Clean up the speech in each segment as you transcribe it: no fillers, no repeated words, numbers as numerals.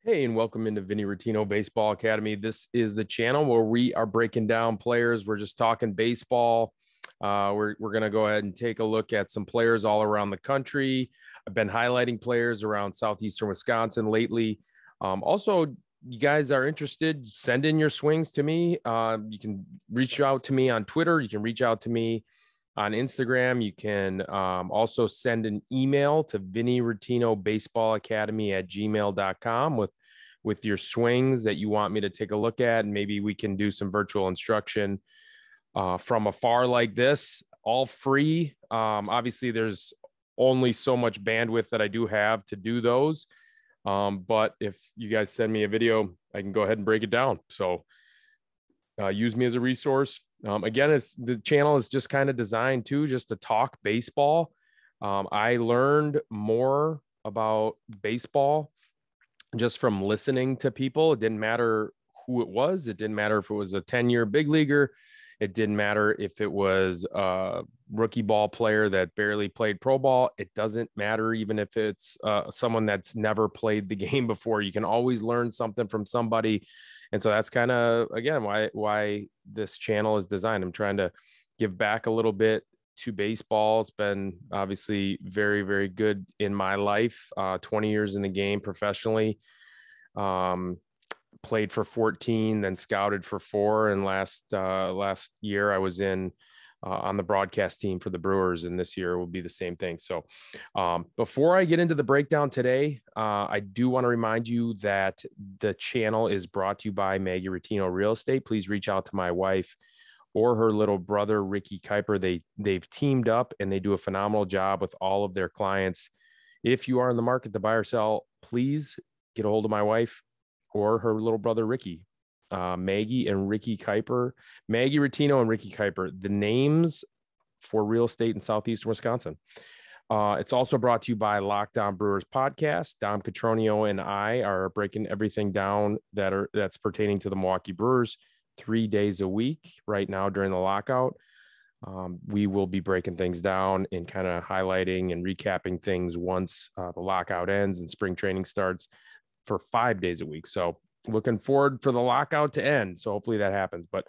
Hey, and welcome into Vinny Rottino Baseball Academy. This is the channel where we are breaking down players. We're just talking baseball. We're going to go ahead and take a look at some players all around the country. I've been highlighting players around southeastern Wisconsin lately. Also, you guys are interested, send in your swings to me. You can reach out to me on Twitter. You can reach out to me on Instagram. You can also send an email to Vinny Rottino Baseball Academy at gmail.com with your swings that you want me to take a look at. And maybe we can do some virtual instruction from afar like this, all free. Obviously, there's only so much bandwidth that I do have to do those. But if you guys send me a video, I can go ahead and break it down. So use me as a resource. Again, the channel is just kind of designed just to talk baseball. I learned more about baseball just from listening to people. It didn't matter who it was. It didn't matter if it was a 10-year big leaguer. It didn't matter if it was a rookie ball player that barely played pro ball. It doesn't matter even if it's someone that's never played the game before. You can always learn something from somebody. And so that's kind of, again, why this channel is designed. I'm trying to give back a little bit to baseball. It's been obviously very, very good in my life. 20 years in the game professionally. Played for 14, then scouted for 4. And last year I was on the broadcast team for the Brewers, and this year will be the same thing. So before I get into the breakdown today, I do want to remind you that the channel is brought to you by Maggie Rottino Real Estate. Please reach out to my wife or her little brother, Ricky Kuiper. They've teamed up and they do a phenomenal job with all of their clients. If you are in the market to buy or sell, please get a hold of my wife or her little brother, Ricky. Maggie and Ricky Kuiper, Maggie Rottino and Ricky Kuiper, the names for real estate in southeastern Wisconsin. It's also brought to you by Locked On Brewers Podcast. Dom Catronio and I are breaking everything down that's pertaining to the Milwaukee Brewers 3 days a week right now during the lockout. We will be breaking things down and kind of highlighting and recapping things once the lockout ends and spring training starts for 5 days a week. So looking forward for the lockout to end. So hopefully that happens, but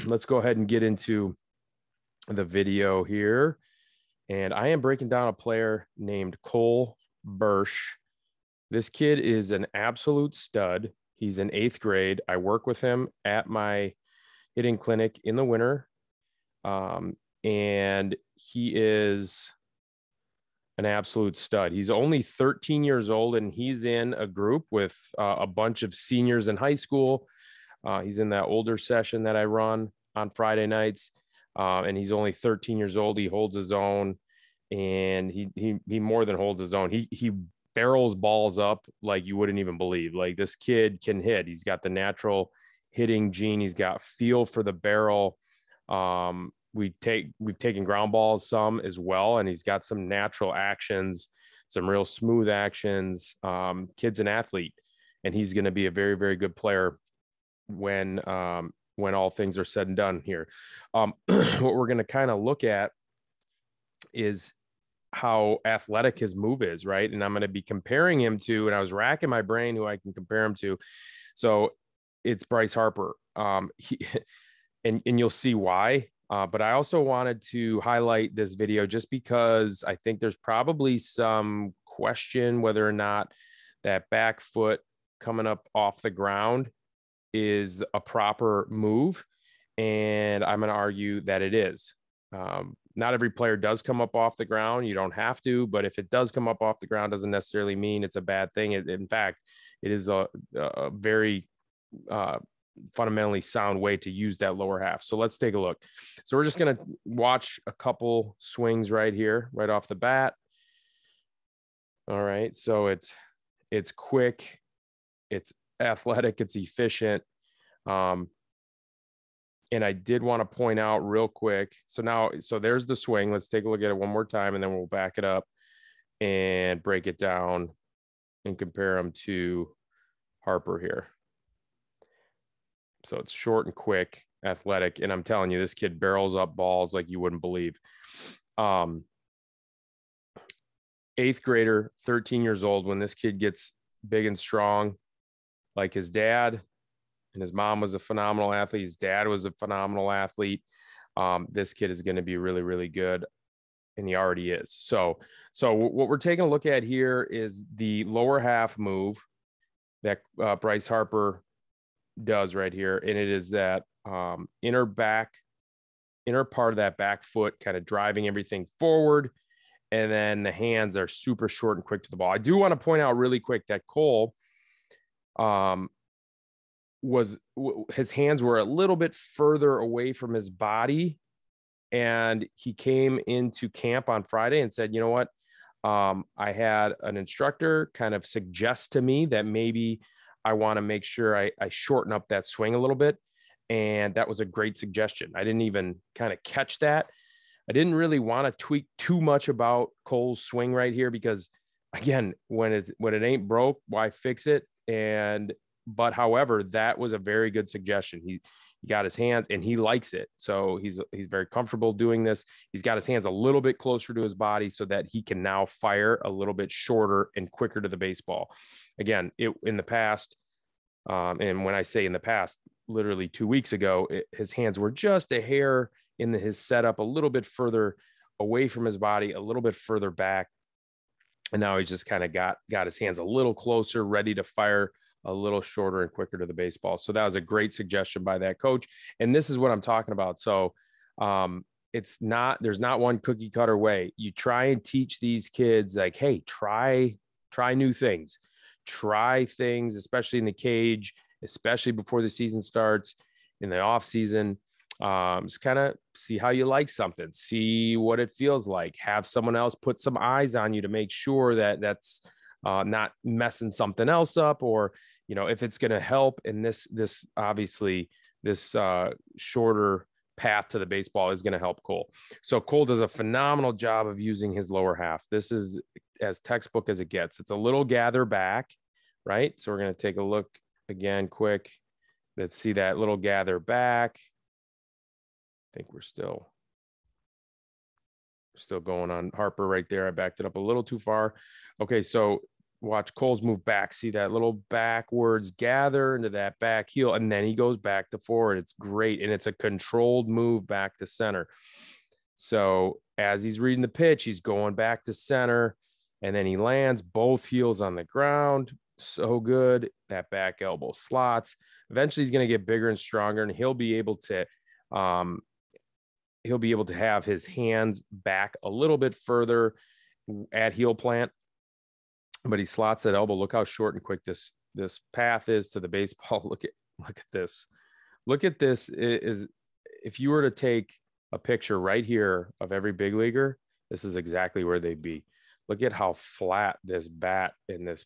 let's go ahead and get into the video here. And I am breaking down a player named Cole Bersch. This kid is an absolute stud. He's in 8th grade. I work with him at my hitting clinic in the winter. And he is an absolute stud. He's only 13 years old, and he's in a group with a bunch of seniors in high school. He's in that older session that I run on Friday nights, and he's only 13 years old. He holds his own, and he more than holds his own. He barrels balls up like you wouldn't even believe. Like, this kid can hit. He's got the natural hitting gene. He's got feel for the barrel. We've taken ground balls some as well, and he's got some natural actions, some real smooth actions. Kid's an athlete, and he's going to be a very, very good player when all things are said and done here. What we're going to kind of look at is how athletic his move is, right? And I'm going to be comparing him to, and I was racking my brain who I can compare him to. So it's Bryce Harper. And you'll see why. But I also wanted to highlight this video just because I think there's probably some question whether or not that back foot coming up off the ground is a proper move. And I'm going to argue that it is. Not every player does come up off the ground. You don't have to, but if it does come up off the ground, doesn't necessarily mean it's a bad thing. In fact, it is a very fundamentally sound way to use that lower half. So let's take a look. So we're just going to watch a couple swings right here, right off the bat. All right. So it's quick, it's athletic, it's efficient. And I did want to point out real quick. So there's the swing. Let's take a look at it one more time, and then we'll back it up and break it down and compare them to Harper here. So it's short and quick, athletic. And I'm telling you, this kid barrels up balls like you wouldn't believe. 8th grader, 13 years old. When this kid gets big and strong like his dad, and his mom was a phenomenal athlete. His dad was a phenomenal athlete. This kid is going to be really, really good, and he already is. So what we're taking a look at here is the lower half move that Bryce Harper does right here, and it is that inner part of that back foot kind of driving everything forward, and then the hands are super short and quick to the ball. I do want to point out really quick that Cole his hands were a little bit further away from his body, and he came into camp on Friday and said, you know what, I had an instructor kind of suggest to me that maybe I want to make sure I shorten up that swing a little bit. And that was a great suggestion. I didn't even kind of catch that. I didn't really want to tweak too much about Cole's swing right here, because again, when it ain't broke, why fix it? But however, that was a very good suggestion. He got his hands, and he likes it. So he's very comfortable doing this. He's got his hands a little bit closer to his body so that he can now fire a little bit shorter and quicker to the baseball. Again, in the past, and when I say in the past, literally 2 weeks ago, his hands were just a hair in his setup, a little bit further away from his body, a little bit further back. And now he's just kind of got his hands a little closer, ready to fire a little shorter and quicker to the baseball. So that was a great suggestion by that coach. And this is what I'm talking about. So there's not one cookie cutter way. You try and teach these kids like, hey, try new things, try things, especially in the cage, especially before the season starts, in the off season. Just kind of see how you like something, see what it feels like, have someone else put some eyes on you to make sure that that's not messing something else up, or, you know, if it's going to help. And this obviously this shorter path to the baseball is going to help Cole. So Cole does a phenomenal job of using his lower half. This is as textbook as it gets. It's a little gather back, right? So we're going to take a look again, quick. Let's see that little gather back. I think we're still going on Harper right there. I backed it up a little too far. Okay, so watch Cole's move back. See that little backwards gather into that back heel, and then he goes back to forward. It's great, and it's a controlled move back to center. So as he's reading the pitch, he's going back to center, and then he lands both heels on the ground. So good. That back elbow slots. Eventually, he's going to get bigger and stronger, and he'll be able to have his hands back a little bit further at heel plant, but he slots that elbow. Look how short and quick this path is to the baseball. Look at this. Look at this. Is if you were to take a picture right here of every big leaguer, this is exactly where they'd be. Look at how flat this bat in this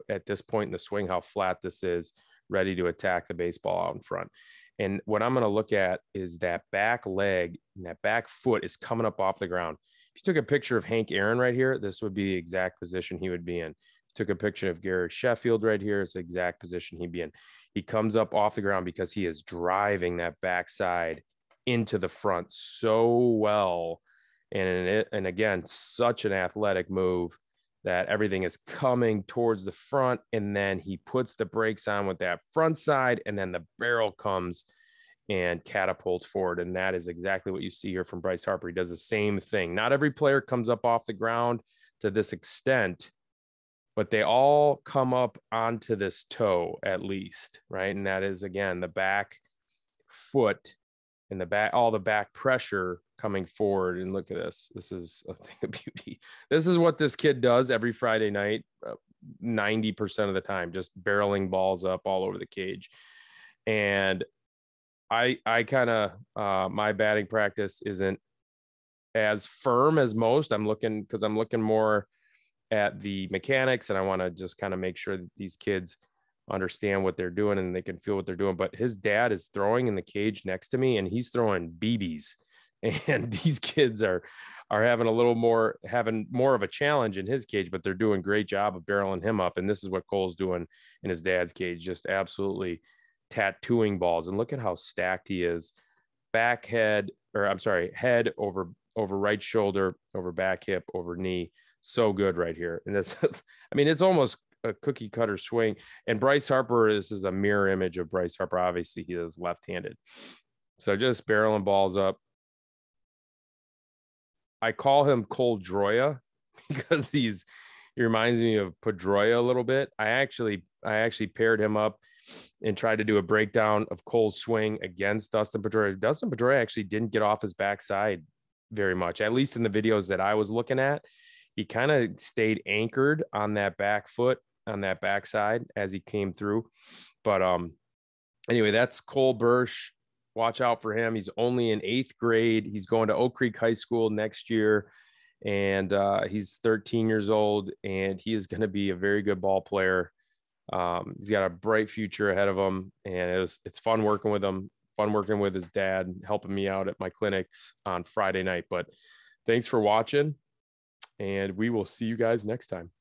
at this point in the swing, how flat this is, ready to attack the baseball out in front. And what I'm going to look at is that back leg, and that back foot is coming up off the ground. If you took a picture of Hank Aaron right here, this would be the exact position he would be in. If you took a picture of Gary Sheffield right here, it's the exact position he'd be in. He comes up off the ground because he is driving that backside into the front so well. And again, such an athletic move that everything is coming towards the front, and then he puts the brakes on with that front side, and then the barrel comes and catapults forward. And that is exactly what you see here from Bryce Harper. He does the same thing. Not every player comes up off the ground to this extent, but they all come up onto this toe at least, right? And that is, again, the back foot and the back, all the back pressure coming forward. And look at this. This is a thing of beauty. This is what this kid does every Friday night, 90% of the time, just barreling balls up all over the cage. And I kind of, my batting practice isn't as firm as most. I'm looking more at the mechanics, and I want to just kind of make sure that these kids understand what they're doing and they can feel what they're doing. But his dad is throwing in the cage next to me, and he's throwing BBs, and these kids are having more of a challenge in his cage, but they're doing a great job of barreling him up. And this is what Cole's doing in his dad's cage, just absolutely tattooing balls. And look at how stacked he is. Head over right shoulder, over back hip, over knee. So good right here. And it's, I mean, it's almost a cookie cutter swing. And Bryce Harper is a mirror image of Bryce Harper. Obviously, he is left-handed. So just barreling balls up. I call him Cole Droya because he reminds me of Pedroia a little bit. I actually paired him up and tried to do a breakdown of Cole's swing against Dustin Pedroia. Dustin Pedroia actually didn't get off his backside very much, at least in the videos that I was looking at. He kind of stayed anchored on that back foot, on that backside as he came through. But anyway, that's Cole Bersch. Watch out for him. He's only in 8th grade. He's going to Oak Creek High School next year. And he's 13 years old, and he is going to be a very good ball player. He's got a bright future ahead of him, and it's fun working with him, fun working with his dad, helping me out at my clinics on Friday night. But thanks for watching, and we will see you guys next time.